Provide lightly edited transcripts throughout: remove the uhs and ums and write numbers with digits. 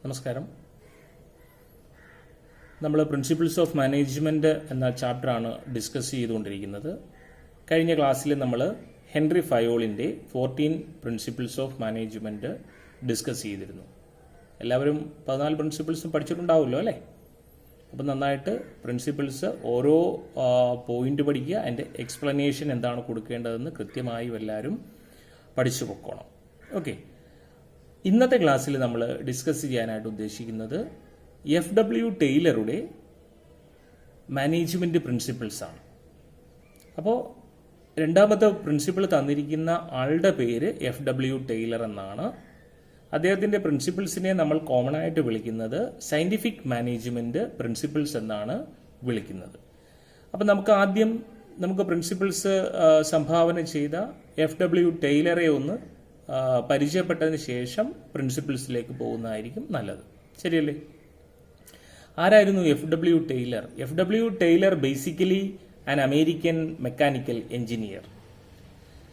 നമസ്കാരം. നമ്മൾ principles of management എന്ന ചാപ്റ്ററാണ് ഡിസ്കസ് ചെയ്തുകൊണ്ടിരിക്കുന്നത്. കഴിഞ്ഞ ക്ലാസ്സിൽ നമ്മൾ ഹെൻറി ഫയോളിൻ്റെ 14 പ്രിൻസിപ്പിൾസ് ഓഫ് മാനേജ്മെൻറ്റ് ഡിസ്കസ് ചെയ്തിരുന്നു. എല്ലാവരും 14 പ്രിൻസിപ്പിൾസും പഠിച്ചിട്ടുണ്ടാവുമല്ലോ അല്ലേ? അപ്പം നന്നായിട്ട് പ്രിൻസിപ്പിൾസ് ഓരോ പോയിന്റ് പഠിക്കുക, അതിൻ്റെ എക്സ്പ്ലനേഷൻ എന്താണ് കൊടുക്കേണ്ടതെന്ന് കൃത്യമായി എല്ലാവരും പഠിച്ചു പൊക്കോണം. ഓക്കെ, ഇന്നത്തെ ക്ലാസ്സിൽ നമ്മൾ ഡിസ്കസ് ചെയ്യാനായിട്ട് ഉദ്ദേശിക്കുന്നത് FW ടൈലറുടെ മാനേജ്മെൻറ്റ് പ്രിൻസിപ്പിൾസ് ആണ്. അപ്പോൾ രണ്ടാമത്തെ പ്രിൻസിപ്പിൾ തന്നിരിക്കുന്ന ആളുടെ പേര് FW ടൈലർ എന്നാണ്. അദ്ദേഹത്തിൻ്റെ പ്രിൻസിപ്പിൾസിനെ നമ്മൾ കോമൺ ആയിട്ട് വിളിക്കുന്നത് സയൻറ്റിഫിക് മാനേജ്മെൻറ്റ് പ്രിൻസിപ്പിൾസ് എന്നാണ് വിളിക്കുന്നത്. അപ്പം നമുക്ക് പ്രിൻസിപ്പിൾസ് സംഭാവന ചെയ്ത FW ടൈലറെ ഒന്ന് പരിചയപ്പെട്ടതിന് ശേഷം പ്രിൻസിപ്പിൾസിലേക്ക് പോകുന്നതായിരിക്കും നല്ലത്. ശരിയല്ലേ? ആരായിരുന്നു FW Taylor? FW Taylor basically an American mechanical engineer.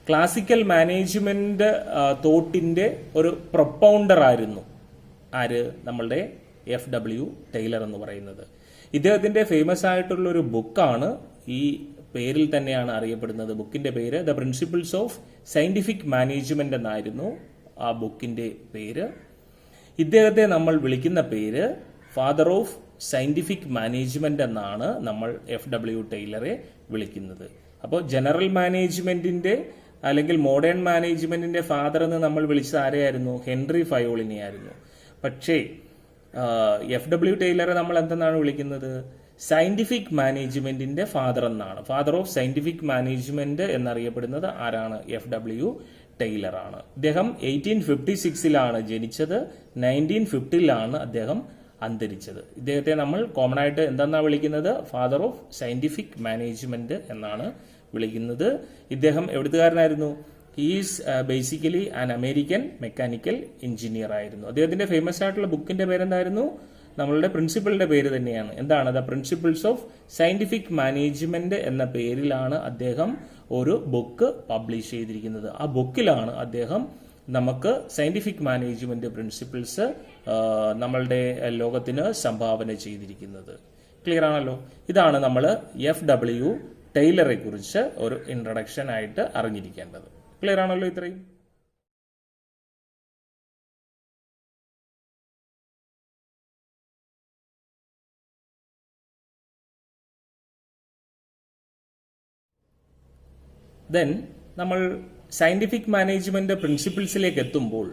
Classical management തോട്ടിന്റെ ഒരു പ്രൊപ്പൗണ്ടർ ആയിരുന്നു ആര്? നമ്മളുടെ FW ടൈലർ എന്ന് പറയുന്നത്. ഇദ്ദേഹത്തിന്റെ ഫേമസ് ആയിട്ടുള്ള ഒരു ബുക്കാണ്, ഈ പേരിൽ തന്നെയാണ് അറിയപ്പെടുന്നത്. ബുക്കിന്റെ പേര് the principles of scientific management എന്നായിരുന്നു ആ ബുക്കിന്റെ പേര്. ഇദ്ദേഹത്തെ നമ്മൾ വിളിക്കുന്ന പേര് ഫാദർ ഓഫ് സയന്റിഫിക് മാനേജ്മെന്റ് എന്നാണ് നമ്മൾ FW ടൈലറെ വിളിക്കുന്നത്. അപ്പോൾ ജനറൽ മാനേജ്മെന്റിന്റെ അല്ലെങ്കിൽ മോഡേൺ മാനേജ്മെന്റിന്റെ ഫാദർ എന്ന് നമ്മൾ വിളിച്ചത് ആരെയായിരുന്നു? ഹെൻറി ഫയോളിനെ ആയിരുന്നു. പക്ഷേ FW ടൈലറെ നമ്മൾ എന്തെന്നാണ് വിളിക്കുന്നത്? സയന്റിഫിക് മാനേജ്മെന്റിന്റെ ഫാദർ എന്നാണ്. ഫാദർ ഓഫ് സയന്റിഫിക് മാനേജ്മെന്റ് എന്നറിയപ്പെടുന്നത് ആരാണ്? FW ടൈലർ ആണ്. ഇദ്ദേഹം 1856 ജനിച്ചത്. 1950 അദ്ദേഹം അന്തരിച്ചത്. ഇദ്ദേഹത്തെ നമ്മൾ കോമൺ ആയിട്ട് എന്തെന്നാണ് വിളിക്കുന്നത്? ഫാദർ ഓഫ് സയന്റിഫിക് മാനേജ്മെന്റ് എന്നാണ് വിളിക്കുന്നത്. ഇദ്ദേഹം എവിടുത്തുകാരനായിരുന്നു? Is basically an American mechanical engineer ആയിരുന്നു. അദ്ദേഹത്തിന്റെ ഫേമസ് ആയിട്ടുള്ള ബുക്കിന്റെ പേരെന്തായിരുന്നു? നമ്മളുടെ പ്രിൻസിപ്പിളിന്റെ പേര് തന്നെയാണ്. എന്താണ്? The principles of scientific management എന്ന പേരിലാണ് അദ്ദേഹം ഒരു ബുക്ക് പബ്ലിഷ് ചെയ്തിരിക്കുന്നത്. ആ ബുക്കിലാണ് അദ്ദേഹം നമുക്ക് സയന്റിഫിക് മാനേജ്മെന്റ് പ്രിൻസിപ്പിൾസ് നമ്മളുടെ ലോകത്തിന് സംഭാവന ചെയ്തിരിക്കുന്നത്. ക്ലിയർ ആണല്ലോ? ഇതാണ് നമ്മൾ FW ടൈലറെ കുറിച്ച് ഒരു ഇൻട്രൊഡക്ഷൻ ആയിട്ട് അറിഞ്ഞിരിക്കേണ്ടത്. ക്ലിയർ ആണല്ലോ ഇത്രയും? ദെൻ നമ്മൾ സയന്റിഫിക് മാനേജ്മെന്റ് പ്രിൻസിപ്പിൾസിലേക്ക് എത്തുമ്പോൾ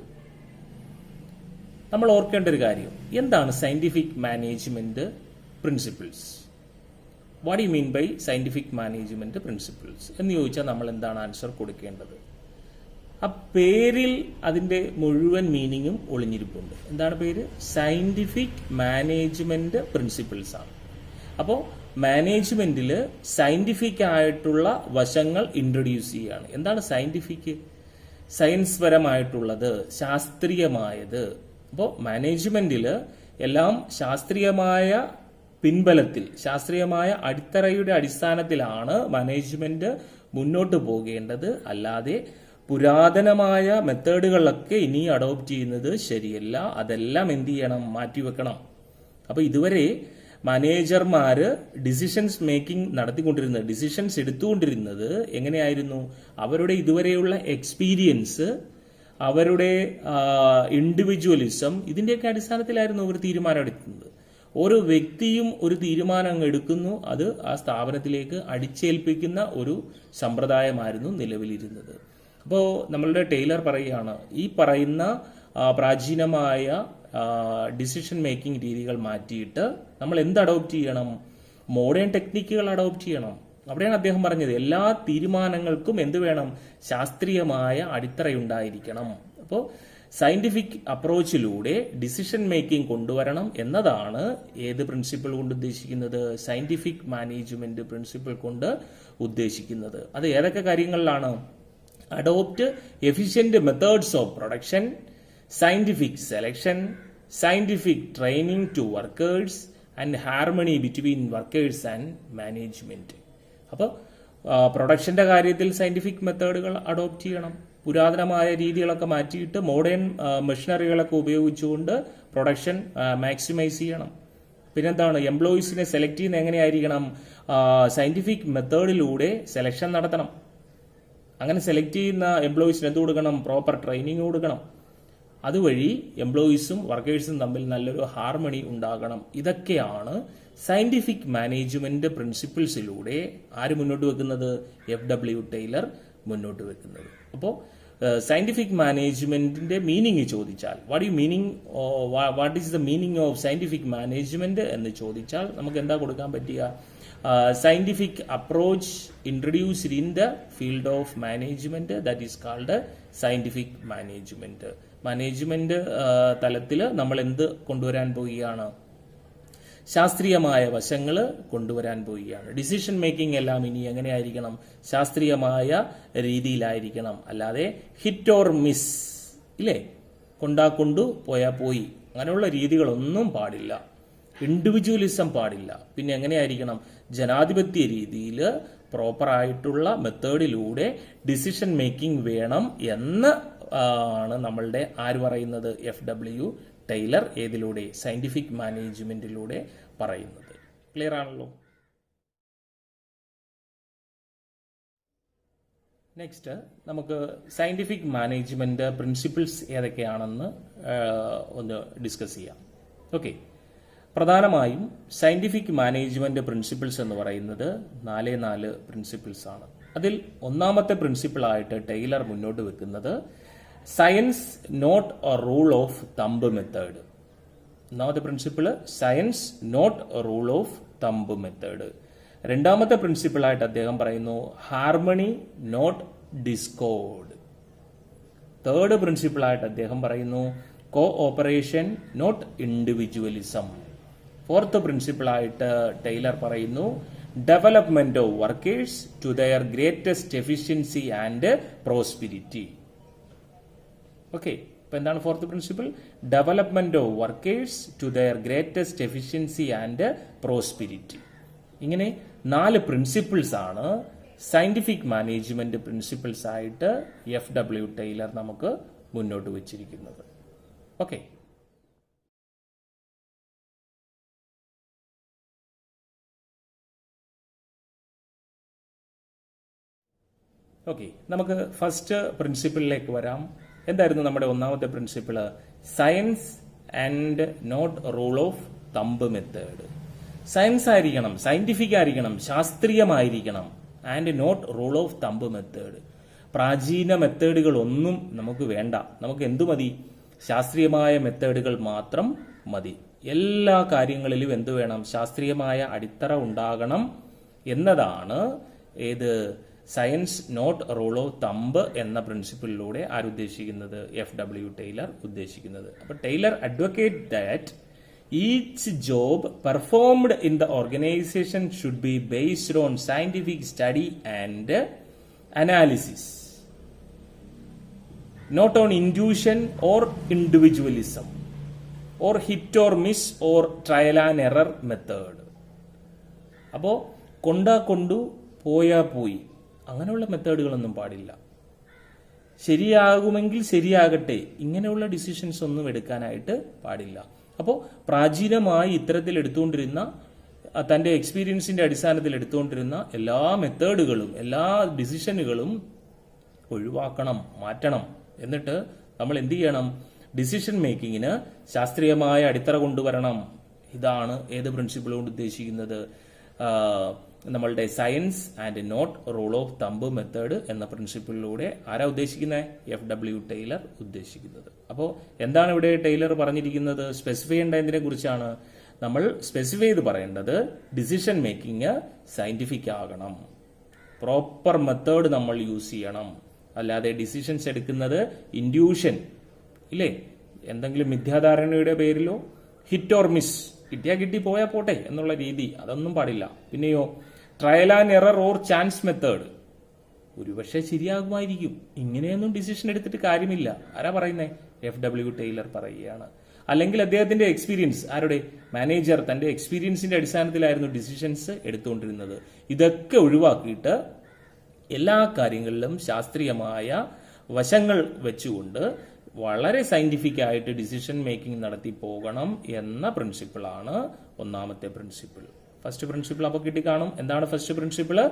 നമ്മൾ ഓർക്കേണ്ട ഒരു കാര്യം, എന്താണ് scientific management principles? What you mean by scientific management principles എന്ന് ചോദിച്ചാൽ നമ്മൾ എന്താണ് ആൻസർ കൊടുക്കേണ്ടത്? ആ പേരിൽ അതിന്റെ മുഴുവൻ മീനിങ്ങും ഒളിഞ്ഞിരിപ്പുണ്ട്. എന്താണ് പേര്? സയന്റിഫിക് മാനേജ്മെന്റ് പ്രിൻസിപ്പിൾസ് ആണ്. അപ്പോൾ മാനേജ്മെന്റിൽ സയന്റിഫിക് ആയിട്ടുള്ള വശങ്ങൾ ഇൻട്രൊഡ്യൂസ് ചെയ്യുകയാണ്. എന്താണ് സയന്റിഫിക്? സയൻസ് പരമായിട്ടുള്ളത്, ശാസ്ത്രീയമായത്. അപ്പോൾ മാനേജ്മെന്റിൽ എല്ലാം ശാസ്ത്രീയമായ പിൻബലത്തിൽ, ശാസ്ത്രീയമായ അടിത്തറയുടെ അടിസ്ഥാനത്തിലാണ് മാനേജ്മെന്റ് മുന്നോട്ട് പോകേണ്ടത്. അല്ലാതെ പുരാതനമായ മെത്തേഡുകളൊക്കെ ഇനി അഡോപ്റ്റ് ചെയ്യുന്നത് ശരിയല്ല. അതെല്ലാം എന്ത് ചെയ്യണം? മാറ്റിവെക്കണം. അപ്പൊ ഇതുവരെ മാനേജർമാര് ഡിസിഷൻസ് മേക്കിംഗ് നടത്തിക്കൊണ്ടിരുന്നത്, ഡിസിഷൻസ് എടുത്തുകൊണ്ടിരുന്നത് എങ്ങനെയായിരുന്നു? അവരുടെ ഇതുവരെയുള്ള എക്സ്പീരിയൻസ്, അവരുടെ ഇൻഡിവിജ്വലിസം, ഇതിന്റെയൊക്കെ അടിസ്ഥാനത്തിലായിരുന്നു അവർ തീരുമാനം എടുക്കുന്നത്. ഓരോ വ്യക്തിയും ഒരു തീരുമാനം എടുക്കുന്നു, അത് ആ സ്ഥാപനത്തിലേക്ക് അടിച്ചേൽപ്പിക്കുന്ന ഒരു സമ്പ്രദായമായിരുന്നു നിലവിലിരുന്നത്. അപ്പോൾ നമ്മളുടെ ടൈലർ പറയുകയാണ്, ഈ പറയുന്ന പ്രാചീനമായ ഡിസിഷൻ മേക്കിംഗ് രീതികൾ മാറ്റിയിട്ട് നമ്മൾ എന്ത് അഡോപ്റ്റ് ചെയ്യണം? മോഡേൺ ടെക്നിക്കുകൾ അഡോപ്റ്റ് ചെയ്യണം. അവിടെയാണ് അദ്ദേഹം പറഞ്ഞത് എല്ലാ തീരുമാനങ്ങൾക്കും എന്ത് വേണം? ശാസ്ത്രീയമായ അടിത്തറയുണ്ടായിരിക്കണം. അപ്പോൾ സയന്റിഫിക് അപ്രോച്ചിലൂടെ ഡിസിഷൻ മേക്കിംഗ് കൊണ്ടുവരണം എന്നതാണ് ഏത് പ്രിൻസിപ്പിൾ കൊണ്ട് ഉദ്ദേശിക്കുന്നത്? സയന്റിഫിക് മാനേജ്മെന്റ് പ്രിൻസിപ്പിൾ കൊണ്ട് ഉദ്ദേശിക്കുന്നത്. അത് ഏതൊക്കെ കാര്യങ്ങളിലാണ്? Adopt efficient methods of production, scientific selection, scientific training to workers and harmony between workers and management. അപ്പോൾ പ്രൊഡക്ഷന്റെ കാര്യത്തിൽ സയന്റിഫിക് മെത്തേഡുകൾ അഡോപ്റ്റ് ചെയ്യണം. പുരാതനമായ രീതികളൊക്കെ മാറ്റിയിട്ട് മോഡേൺ മെഷീനറികളൊക്കെ ഉപയോഗിച്ചുകൊണ്ട് പ്രൊഡക്ഷൻ മാക്സിമൈസ് ചെയ്യണം. പിന്നെന്താണ്, എംപ്ലോയീസിനെ സെലക്ട് ചെയ്യുന്ന എങ്ങനെയായിരിക്കണം? സയന്റിഫിക് മെത്തേഡിലൂടെ സെലക്ഷൻ നടത്തണം. അങ്ങനെ സെലക്ട് ചെയ്യുന്ന എംപ്ലോയീസിന് എന്ത് കൊടുക്കണം? പ്രോപ്പർ ട്രെയിനിങ് കൊടുക്കണം. അതുവഴി എംപ്ലോയീസും വർക്കേഴ്സും തമ്മിൽ നല്ലൊരു ഹാർമണി ഉണ്ടാകണം. ഇതൊക്കെയാണ് സയന്റിഫിക് മാനേജ്മെന്റ് പ്രിൻസിപ്പിൾസിലൂടെ ആര് മുന്നോട്ട് വെക്കുന്നത്? FW ടൈലർ മുന്നോട്ട് വെക്കുന്നത്. അപ്പോൾ സയന്റിഫിക് മാനേജ്മെന്റിന്റെ മീനിങ് ചോദിച്ചാൽ what is the meaning of scientific management എന്ന് ചോദിച്ചാൽ നമുക്ക് എന്താ കൊടുക്കാൻ പറ്റുക? Scientific approach introduced in the field of management, that is called scientific management. Management തലത്തിൽ നമ്മൾ എന്ത് കൊണ്ടുവരാൻ പോവുകയാണ്? ശാസ്ത്രീയമായ വശങ്ങൾ കൊണ്ടുവരാൻ പോവുകയാണ്. ഡിസിഷൻ മേക്കിംഗ് എല്ലാം ഇനി എങ്ങനെയായിരിക്കണം? ശാസ്ത്രീയമായ രീതിയിലായിരിക്കണം. അല്ലാതെ ഹിറ്റ് ഓർ മിസ്, ഇല്ലേ, കൊണ്ടു പോയാ പോയി, അങ്ങനെയുള്ള രീതികളൊന്നും പാടില്ല. ഇൻഡിവിജ്വലിസം പാടില്ല. പിന്നെ എങ്ങനെയായിരിക്കണം? ജനാധിപത്യ രീതിയിൽ പ്രോപ്പറായിട്ടുള്ള മെത്തേഡിലൂടെ ഡിസിഷൻ മേക്കിംഗ് വേണം എന്ന് ആണ് നമ്മളുടെ ആര് പറയുന്നത്? FW ടൈലർ ഏതിലൂടെ? സയന്റിഫിക് മാനേജ്മെന്റിലൂടെ പറയുന്നത്. ക്ലിയർ ആണല്ലോ? നെക്സ്റ്റ് നമുക്ക് സയന്റിഫിക് മാനേജ്മെന്റ് പ്രിൻസിപ്പിൾസ് ഏതൊക്കെയാണെന്ന് ഒന്ന് ഡിസ്കസ് ചെയ്യാം. ഓക്കെ, പ്രധാനമായും സയന്റിഫിക് മാനേജ്മെന്റ് പ്രിൻസിപ്പിൾസ് എന്ന് പറയുന്നത് 4 പ്രിൻസിപ്പിൾസ് ആണ്. അതിൽ ഒന്നാമത്തെ പ്രിൻസിപ്പിളായിട്ട് ടൈലർ മുന്നോട്ട് വെക്കുന്നത് science not a rule of thumb method. ഒന്നാമത്തെ principle science not a rule of thumb method. രണ്ടാമത്തെ പ്രിൻസിപ്പിളായിട്ട് അദ്ദേഹം പറയുന്നു ഹാർമണി നോട്ട് ഡിസ്കോർഡ്. തേർഡ് പ്രിൻസിപ്പിളായിട്ട് അദ്ദേഹം പറയുന്നു cooperation not individualism. Fourth പ്രിൻസിപ്പിളായിട്ട് ടൈലർ പറയുന്നു development of workers to their greatest efficiency and prosperity. Okay, ഇപ്പൊ എന്താണ് fourth principle? Development of workers to their greatest efficiency and prosperity. ഇങ്ങനെ 4 principles ആണ് scientific management principles ആയിട്ട് FW Taylor നമുക്ക് മുന്നോട്ട് വെച്ചിരിക്കുന്നത്. ഓക്കെ, ഓക്കെ, നമുക്ക് ഫസ്റ്റ് പ്രിൻസിപ്പിളിലേക്ക് വരാം. എന്തായിരുന്നു നമ്മുടെ ഒന്നാമത്തെ principle? Science and not rule of thumb method. Science ആയിരിക്കണം, സയന്റിഫിക് ആയിരിക്കണം, ശാസ്ത്രീയമായിരിക്കണം. And not rule of thumb method. പ്രാചീന മെത്തേഡുകൾ ഒന്നും നമുക്ക് വേണ്ട. നമുക്ക് എന്തു മതി? ശാസ്ത്രീയമായ മെത്തേഡുകൾ മാത്രം മതി. എല്ലാ കാര്യങ്ങളിലും എന്തു വേണം? ശാസ്ത്രീയമായ അടിത്തറ ഉണ്ടാകണം എന്നതാണ് ഏത് science not rule of thumb എന്ന പ്രിൻസിപ്പിളിലൂടെ ആരുദ്ദേശിക്കുന്നത്? FW ടൈലർ ഉദ്ദേശിക്കുന്നത്. അപ്പൊ Taylor advocate that each job performed in the organisation should be based on scientific study and analysis, not on intuition or individualism or hit or miss or trial and error method. അപ്പോ കൊണ്ടു പോയാ പോയി, അങ്ങനെയുള്ള മെത്തേഡുകളൊന്നും പാടില്ല. ശരിയാകുമെങ്കിൽ ശരിയാകട്ടെ, ഇങ്ങനെയുള്ള decisions ഒന്നും എടുക്കാനായിട്ട് പാടില്ല. അപ്പോൾ പ്രാചീനമായി ഇത്തരത്തിൽ എടുത്തുകൊണ്ടിരുന്ന, തന്റെ എക്സ്പീരിയൻസിന്റെ അടിസ്ഥാനത്തിൽ എടുത്തുകൊണ്ടിരുന്ന എല്ലാ മെത്തേഡുകളും എല്ലാ ഡിസിഷനുകളും ഒഴിവാക്കണം, മാറ്റണം. എന്നിട്ട് നമ്മൾ എന്ത് ചെയ്യണം? ഡിസിഷൻ മേക്കിങ്ങിന് ശാസ്ത്രീയമായ അടിത്തറ കൊണ്ടുവരണം. ഇതാണ് ഏത് പ്രിൻസിപ്പിൾ കൊണ്ട് ഉദ്ദേശിക്കുന്നത്? നമ്മളുടെ science and not rule of thumb method എന്ന പ്രിൻസിപ്പിളിലൂടെ ആരാ ഉദ്ദേശിക്കുന്നത്? FW ടൈലർ ഉദ്ദേശിക്കുന്നത്. അപ്പോൾ എന്താണ് ഇവിടെ ടൈലർ പറഞ്ഞിരിക്കുന്നത്? സ്പെസിഫൈ ചെയ്യേണ്ട എന്തിനെ കുറിച്ചാണ്? നമ്മൾ സ്പെസിഫൈ ചെയ്ത് പറയേണ്ടത് ഡിസിഷൻ മേക്കിംഗ് സയന്റിഫിക് ആകണം, പ്രോപ്പർ മെത്തേഡ് നമ്മൾ യൂസ് ചെയ്യണം. അല്ലാതെ ഡിസിഷൻസ് എടുക്കുന്നത് ഇൻഡ്യൂഷൻ, ഇല്ലേ, എന്തെങ്കിലും മിഥ്യാധാരണയുടെ പേരിലോ ഹിറ്റ് ഓർ മിസ്, കിട്ടിയാ കിട്ടി പോയാ പോട്ടെ എന്നുള്ള രീതി, അതൊന്നും പാടില്ല. പിന്നെയോ trial and error or chance method. ഒരുപക്ഷെ ശരിയാകുമായിരിക്കും, ഇങ്ങനെയൊന്നും ഡിസിഷൻ എടുത്തിട്ട് കാര്യമില്ല. ആരാ പറയുന്നേ? FW ടൈലർ പറയുകയാണ്. അല്ലെങ്കിൽ അദ്ദേഹത്തിന്റെ എക്സ്പീരിയൻസ്, ആരുടെ? മാനേജർ തന്റെ എക്സ്പീരിയൻസിന്റെ അടിസ്ഥാനത്തിലായിരുന്നു ഡിസിഷൻസ് എടുത്തുകൊണ്ടിരുന്നത്. ഇതൊക്കെ ഒഴിവാക്കിയിട്ട് എല്ലാ കാര്യങ്ങളിലും ശാസ്ത്രീയമായ വശങ്ങൾ വെച്ചുകൊണ്ട് വളരെ സയന്റിഫിക് ആയിട്ട് ഡിസിഷൻ മേക്കിംഗ് നടത്തി പോകണം എന്ന പ്രിൻസിപ്പിളാണ് ഒന്നാമത്തെ പ്രിൻസിപ്പിൾ. ഫസ്റ്റ് പ്രിൻസിപ്പിൾ അപ്പോൾ കിട്ടിക്കാണും. എന്താണ് first principle?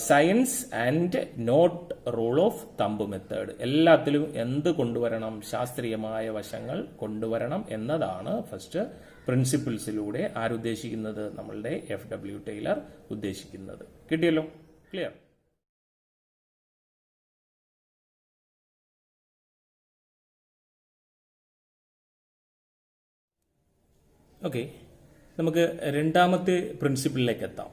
Science and not rule of thumb method. എല്ലാത്തിലും എന്ത് കൊണ്ടുവരണം? ശാസ്ത്രീയമായ വശങ്ങൾ കൊണ്ടുവരണം എന്നതാണ് ഫസ്റ്റ് പ്രിൻസിപ്പിൾസിലൂടെ ആരുദ്ദേശിക്കുന്നത്? നമ്മളുടെ FW ടൈലർ ഉദ്ദേശിക്കുന്നത്. കിട്ടിയല്ലോ? ക്ലിയർ? ഓക്കെ, നമുക്ക് രണ്ടാമത്തെ പ്രിൻസിപ്പിളിലേക്ക് എത്താം.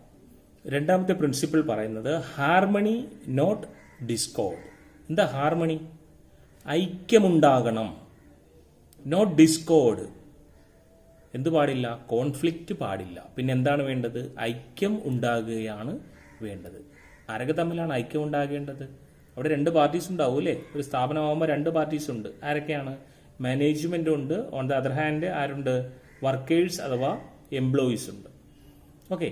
രണ്ടാമത്തെ പ്രിൻസിപ്പിൾ പറയുന്നത് ഹാർമണി നോട്ട് ഡിസ്കോർഡ്. എന്താ ഹാർമണി? ഐക്യമുണ്ടാകണം. Not discord. എന്ത് പാടില്ല? കോൺഫ്ലിക്റ്റ് പാടില്ല. പിന്നെ എന്താണ് വേണ്ടത്? ഐക്യം ഉണ്ടാകുകയാണ് വേണ്ടത്. ആരൊക്കെ തമ്മിലാണ് ഐക്യം ഉണ്ടാകേണ്ടത്? അവിടെ രണ്ട് പാർട്ടീസ് ഉണ്ടാവും അല്ലേ? ഒരു സ്ഥാപനമാകുമ്പോൾ രണ്ട് പാർട്ടീസ് ഉണ്ട്. ആരൊക്കെയാണ്? മാനേജ്മെന്റ് ഉണ്ട്. ഓൺ ദ അതർ ഹാൻഡ് ആരുണ്ട്? വർക്കേഴ്സ് അഥവാ എംപ്ലോയീസ് ഉണ്ട്. ഓക്കെ,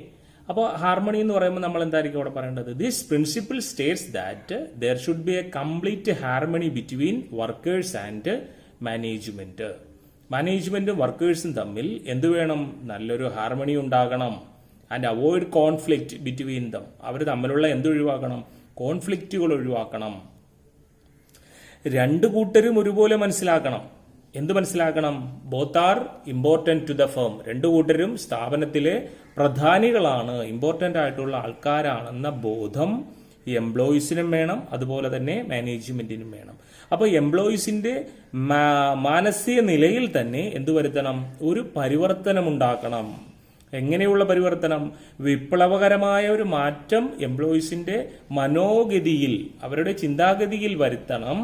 അപ്പോൾ ഹാർമണി എന്ന് പറയുമ്പോൾ നമ്മൾ എന്തായിരിക്കും അവിടെ പറയേണ്ടത്? This principle states that there should be a complete harmony between workers and management. മാനേജ്മെന്റും വർക്കേഴ്സും തമ്മിൽ എന്ത് വേണം? നല്ലൊരു ഹാർമണി ഉണ്ടാകണം. And avoid conflict between them. അവർ തമ്മിലുള്ള എന്തൊഴിവാക്കണം? കോൺഫ്ലിക്റ്റുകൾ ഒഴിവാക്കണം. രണ്ടു കൂട്ടരും ഒരുപോലെ മനസ്സിലാക്കണം. എന്ത് മനസ്സിലാക്കണം? Both are important to the firm. രണ്ടു കൂട്ടരും സ്ഥാപനത്തിലെ പ്രധാനികളാണ്, ഇമ്പോർട്ടന്റ് ആയിട്ടുള്ള ആൾക്കാരാണെന്ന ബോധം എംപ്ലോയീസിനും വേണം, അതുപോലെ തന്നെ മാനേജ്മെന്റിനും വേണം. അപ്പൊ എംപ്ലോയീസിന്റെ മാനസിക നിലയിൽ തന്നെ എന്തു വരുത്തണം? ഒരു പരിവർത്തനം ഉണ്ടാക്കണം. എങ്ങനെയുള്ള പരിവർത്തനം? വിപ്ലവകരമായ ഒരു മാറ്റം എംപ്ലോയീസിന്റെ മനോഗതിയിൽ, അവരുടെ ചിന്താഗതിയിൽ വരുത്തണം.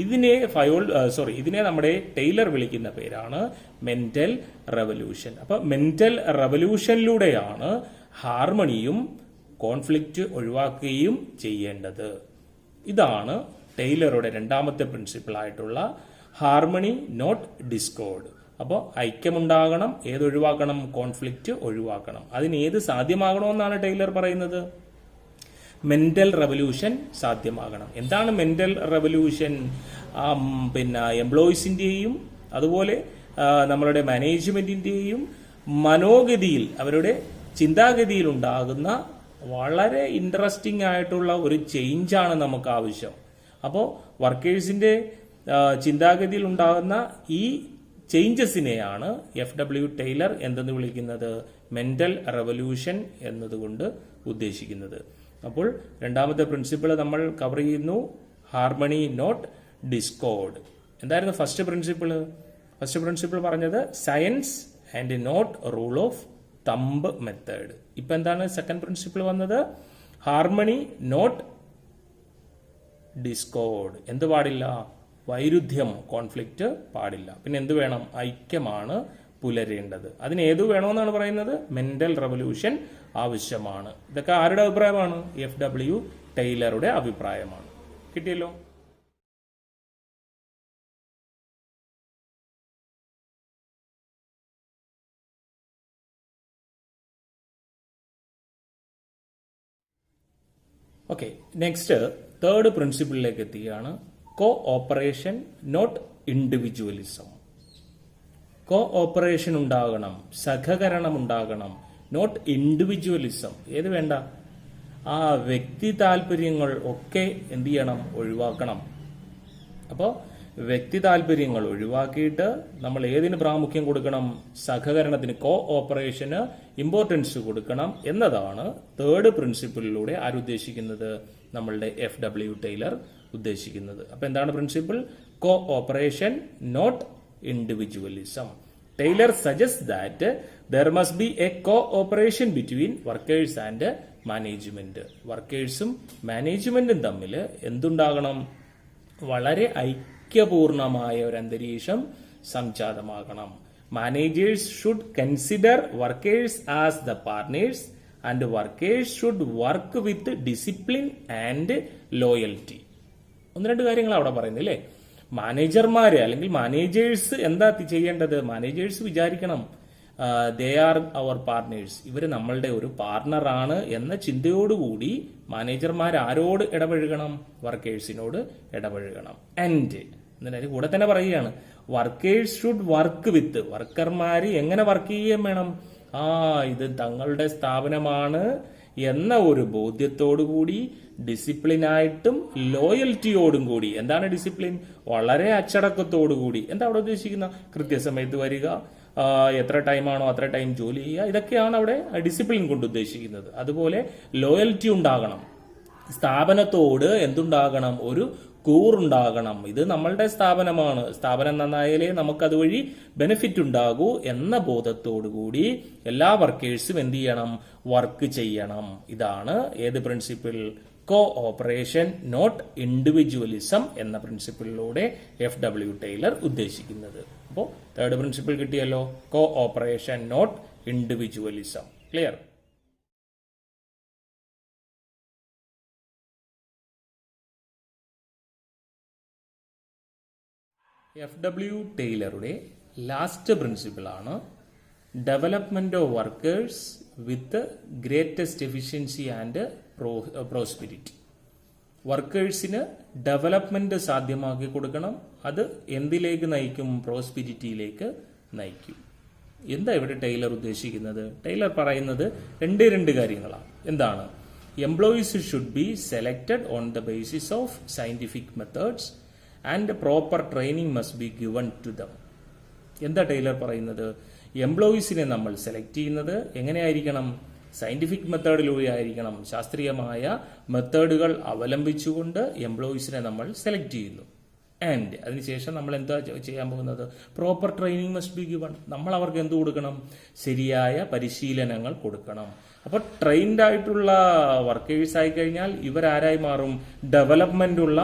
ഇതിനെ നമ്മുടെ ടൈലർ വിളിക്കുന്ന പേരാണ് മെന്റൽ റെവല്യൂഷൻ. അപ്പൊ മെന്റൽ റെവല്യൂഷനിലൂടെയാണ് ഹാർമണിയും കോൺഫ്ലിക്റ്റ് ഒഴിവാക്കുകയും ചെയ്യേണ്ടത്. ഇതാണ് ടൈലറുടെ രണ്ടാമത്തെ പ്രിൻസിപ്പിൾ ആയിട്ടുള്ള ഹാർമണി നോട്ട് ഡിസ്കോർഡ്. അപ്പോൾ ഐക്യമുണ്ടാകണം. ഏതൊഴിവാക്കണം? കോൺഫ്ലിക്റ്റ് ഒഴിവാക്കണം. അതിന് ഏത് സാധ്യമാകണമെന്നാണ് ടൈലർ പറയുന്നത്? മെന്റൽ റെവല്യൂഷൻ സാധ്യമാകണം. എന്താണ് മെന്റൽ റെവല്യൂഷൻ? പിന്നെ എംപ്ലോയീസിന്റെയും അതുപോലെ നമ്മളുടെ മാനേജ്മെന്റിന്റെയും മനോഗതിയിൽ, അവരുടെ ചിന്താഗതിയിൽ ഉണ്ടാകുന്ന വളരെ ഇൻട്രസ്റ്റിംഗ് ആയിട്ടുള്ള ഒരു ചേഞ്ചാണ് നമുക്ക് ആവശ്യം. അപ്പോൾ വർക്കേഴ്സിന്റെ ചിന്താഗതിയിൽ ഉണ്ടാകുന്ന ഈ ചേഞ്ചസിനെയാണ് FW ടൈലർ എന്തെന്ന് വിളിക്കുന്നത്? മെന്റൽ റെവല്യൂഷൻ എന്നതുകൊണ്ട് ഉദ്ദേശിക്കുന്നത്. അപ്പോൾ രണ്ടാമത്തെ പ്രിൻസിപ്പിൾ നമ്മൾ കവർ ചെയ്യുന്നു, ഹാർമണി നോട്ട് ഡിസ്കോർഡ്. എന്തായിരുന്നു ഫസ്റ്റ് പ്രിൻസിപ്പിൾ? ഫസ്റ്റ് പ്രിൻസിപ്പിൾ പറഞ്ഞത് science and not rule of thumb method. ഇപ്പൊ എന്താണ് സെക്കൻഡ് പ്രിൻസിപ്പിൾ വന്നത്? Harmony not discord. എന്ത് പാടില്ല? വൈരുദ്ധ്യം, കോൺഫ്ലിക്റ്റ് പാടില്ല. പിന്നെ എന്ത് വേണം? ഐക്യമാണ് പുലരേണ്ടത്. അതിന് ഏതു വേണമെന്നാണ് പറയുന്നത്? മെന്റൽ റെവല്യൂഷൻ ആവശ്യമാണ്. ഇതൊക്കെ ആരുടെ അഭിപ്രായമാണ്? FW ടൈലറുടെ അഭിപ്രായമാണ്. കിട്ടിയല്ലോ? ഓക്കെ, നെക്സ്റ്റ് തേർഡ് പ്രിൻസിപ്പിളിലേക്ക് എത്തുകയാണ്. Cooperation not individualism. Cooperation ഉണ്ടാകണം, സഹകരണം ഉണ്ടാകണം, നോട്ട് ഇൻഡിവിജ്വലിസം. ഏത് വേണ്ട? ആ വ്യക്തി താല്പര്യങ്ങൾ ഒക്കെ എന്ത് ചെയ്യണം? ഒഴിവാക്കണം. അപ്പോൾ വ്യക്തി താല്പര്യങ്ങൾ ഒഴിവാക്കിയിട്ട് നമ്മൾ ഏതിന് പ്രാമുഖ്യം കൊടുക്കണം? സഹകരണത്തിന്, കോ ഓപ്പറേഷന് ഇമ്പോർട്ടൻസ് കൊടുക്കണം എന്നതാണ് തേർഡ് പ്രിൻസിപ്പിളിലൂടെ ആരുദ്ദേശിക്കുന്നത്? നമ്മളുടെ FW ടൈലർ ഉദ്ദേശിക്കുന്നത്. അപ്പൊ എന്താണ് principle? Cooperation not individualism. Taylor suggests that there must be a cooperation between workers and management. വർക്കേഴ്സും മാനേജ്മെന്റും തമ്മിൽ എന്തുണ്ടാകണം? വളരെ ഐക്യപൂർണമായ ഒരു അന്തരീക്ഷം സംജാതമാകണം. Managers should consider workers as the partners and workers should work with discipline and loyalty. ഒന്ന് രണ്ട് കാര്യങ്ങൾ അവിടെ പറയുന്നില്ലേ? മാനേജർമാര് അല്ലെങ്കിൽ മാനേജേഴ്സ് എന്താ ചെയ്യേണ്ടത്? മാനേജേഴ്സ് വിചാരിക്കണം ദേ ആർ അവർ പാർട്ട്നേഴ്സ്, ഇവർ നമ്മളുടെ ഒരു പാർട്ണറാണ് എന്ന ചിന്തയോടുകൂടി മാനേജർമാർ ആരോട് ഇടപഴകണം? വർക്കേഴ്സിനോട് ഇടപഴകണം. ആൻഡ് എന്നതിന് കൂടെ തന്നെ പറയുകയാണ് വർക്കേഴ്സ് ഷുഡ് വർക്ക് വിത്ത്, വർക്കർമാർ എങ്ങനെ വർക്ക് ചെയ്യുകയും വേണം, ഇത് തങ്ങളുടെ സ്ഥാപനമാണ് എന്ന ഒരു ബോധ്യത്തോടു കൂടി ഡിസിപ്ലിനായിട്ടും ലോയൽറ്റിയോടും കൂടി. എന്താണ് ഡിസിപ്ലിൻ? വളരെ അച്ചടക്കത്തോടു കൂടി. എന്താ അവിടെ ഉദ്ദേശിക്കുന്ന? കൃത്യസമയത്ത് വരിക, എത്ര ടൈമാണോ അത്ര ടൈം ജോലി ചെയ്യുക, ഇതൊക്കെയാണ് അവിടെ ഡിസിപ്ലിൻ കൊണ്ട് ഉദ്ദേശിക്കുന്നത്. അതുപോലെ ലോയൽറ്റി ഉണ്ടാകണം, സ്ഥാപനത്തോട് എന്തുണ്ടാകണം? ഒരു കൂറുണ്ടാകണം. ഇത് നമ്മളുടെ സ്ഥാപനമാണ്, സ്ഥാപനം നന്നായാലേ നമുക്ക് അതുവഴി ബെനിഫിറ്റ് ഉണ്ടാകൂ എന്ന ബോധത്തോടുകൂടി എല്ലാ വർക്കേഴ്സും എന്ത് ചെയ്യണം? വർക്ക് ചെയ്യണം. ഇതാണ് ഏത് principle? Cooperation not individualism എന്ന പ്രിൻസിപ്പിളിലൂടെ FW ടൈലർ ഉദ്ദേശിക്കുന്നത്. അപ്പോൾ തേർഡ് പ്രിൻസിപ്പിൾ കിട്ടിയല്ലോ, cooperation not individualism. Clear? FW ടൈലറുടെ ലാസ്റ്റ് പ്രിൻസിപ്പിളാണ് development of workers with greatest efficiency and prosperity. വർക്കേഴ്സിന് ഡെവലപ്മെന്റ് സാധ്യമാക്കി കൊടുക്കണം. അത് എന്തിലേക്ക് നയിക്കും? പ്രോസ്പെരിറ്റിയിലേക്ക് നയിക്കും. എന്താ ഇവിടെ ടൈലർ ഉദ്ദേശിക്കുന്നത്? ടൈലർ പറയുന്നത് രണ്ട് കാര്യങ്ങളാണ്. എന്താണ്? Employees should be selected on the basis of scientific methods and proper training must be given to them. എന്താ ടൈലർ പറയുന്നത്? എംപ്ലോയീസിനെ നമ്മൾ സെലക്ട് ചെയ്യുന്നത് എങ്ങനെയായിരിക്കണം? സയന്റിഫിക് മെത്തേഡിലൂടെ ആയിരിക്കണം. ശാസ്ത്രീയമായ മെത്തേഡുകൾ അവലംബിച്ചുകൊണ്ട് എംപ്ലോയീസിനെ നമ്മൾ സെലക്ട് ചെയ്യുന്നു. ആൻഡ് അതിനുശേഷം നമ്മൾ എന്താ ചെയ്യാൻ പോകുന്നത്? Proper training must be given. നമ്മൾ അവർക്ക് എന്ത് കൊടുക്കണം? ശരിയായ പരിശീലനങ്ങൾ കൊടുക്കണം. അപ്പോൾ ട്രെയിൻഡ് ആയിട്ടുള്ള വർക്കേഴ്സ് ആയി കഴിഞ്ഞാൽ ഇവരാരായി മാറും? ഡെവലപ്മെന്റ് ഉള്ള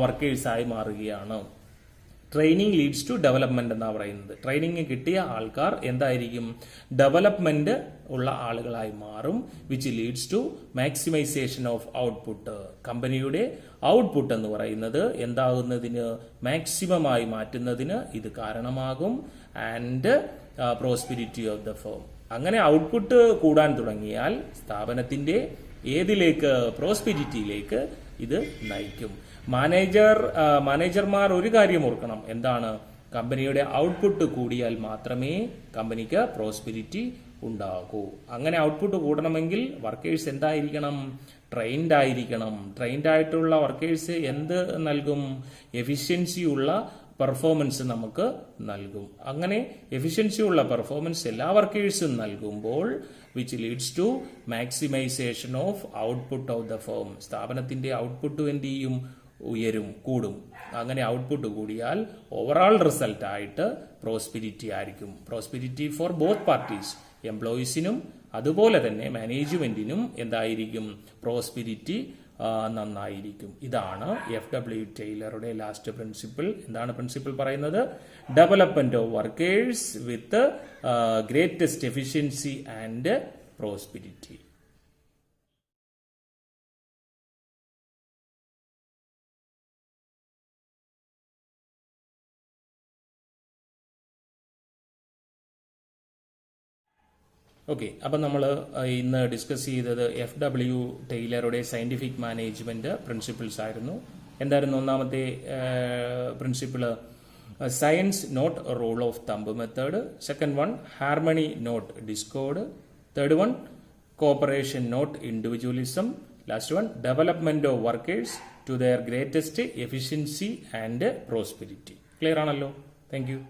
വർക്കേഴ്സായി മാറുകയാണ്. ട്രെയിനിങ് ലീഡ്സ് ടു ഡെവലപ്മെന്റ് എന്നാ പറയുന്നത്. ട്രെയിനിങ് കിട്ടിയ ആൾക്കാർ എന്തായിരിക്കും? ഡെവലപ്മെന്റ് ഉള്ള ആളുകളായി മാറും. Which leads to maximisation of output. കമ്പനിയുടെ ഔട്ട്പുട്ട് എന്ന് പറയുന്നത് എന്താകുന്നതിന്? മാക്സിമമായി മാറ്റുന്നതിന് ഇത് കാരണമാകും. And prosperity of the firm. അങ്ങനെ ഔട്ട്പുട്ട് കൂടാൻ തുടങ്ങിയാൽ സ്ഥാപനത്തിന്റെ ഏതിലേക്ക്? പ്രോസ്പെരിറ്റിയിലേക്ക് ഇത് നയിക്കും. മാനേജർമാർ ഒരു കാര്യം ഓർക്കണം. എന്താണ്? കമ്പനിയുടെ ഔട്ട്പുട്ട് കൂടിയാൽ മാത്രമേ കമ്പനിക്ക് പ്രോസ്പെരിറ്റി ഉണ്ടാകൂ. അങ്ങനെ ഔട്ട്പുട്ട് കൂടണമെങ്കിൽ വർക്കേഴ്സ് എന്തായിരിക്കണം? ട്രെയിൻഡ് ആയിരിക്കണം. ട്രെയിൻഡ് ആയിട്ടുള്ള വർക്കേഴ്സ് എന്ത് നൽകും? എഫിഷ്യൻസി ഉള്ള പെർഫോമൻസ് നമുക്ക് നൽകും. അങ്ങനെ എഫിഷ്യൻസി ഉള്ള പെർഫോമൻസ് എല്ലാ വർക്കേഴ്സും നൽകുമ്പോൾ which leads to maximisation of output of the firm. സ്ഥാപനത്തിന്റെ ഔട്ട്പുട്ട് എന്ത് ചെയ്യും? ഉയരും, കൂടും. അങ്ങനെ ഔട്ട്പുട്ട് കൂടിയാൽ ഓവറോൾ റിസൾട്ട് ആയിട്ട് പ്രോസ്പെരിറ്റി ആയിരിക്കും. പ്രോസ്പെരിറ്റി ഫോർ ബോത്ത് പാർട്ടീസ്, എംപ്ലോയീസിനും അതുപോലെ തന്നെ മാനേജ്മെന്റിനും എന്തായിരിക്കും? പ്രോസ്പെരിറ്റി നന്നായിരിക്കും. ഇതാണ് FW ടൈലറുടെ ലാസ്റ്റ് പ്രിൻസിപ്പിൾ. എന്താണ് പ്രിൻസിപ്പിൾ പറയുന്നത്? Development of workers with greatest efficiency and prosperity. Okay, അപ്പം നമ്മൾ ഇന്ന് ഡിസ്കസ് ചെയ്തത് FW ടൈലറുടെ സയന്റിഫിക് മാനേജ്മെന്റ് പ്രിൻസിപ്പിൾസ് ആയിരുന്നു. എന്തായിരുന്നു ഒന്നാമത്തെ principle? Science not rule of thumb method. Second one harmony not discord. Third one cooperation not individualism. Last one development of workers to their greatest efficiency and prosperity. Clear ആണല്ലോ? Thank U.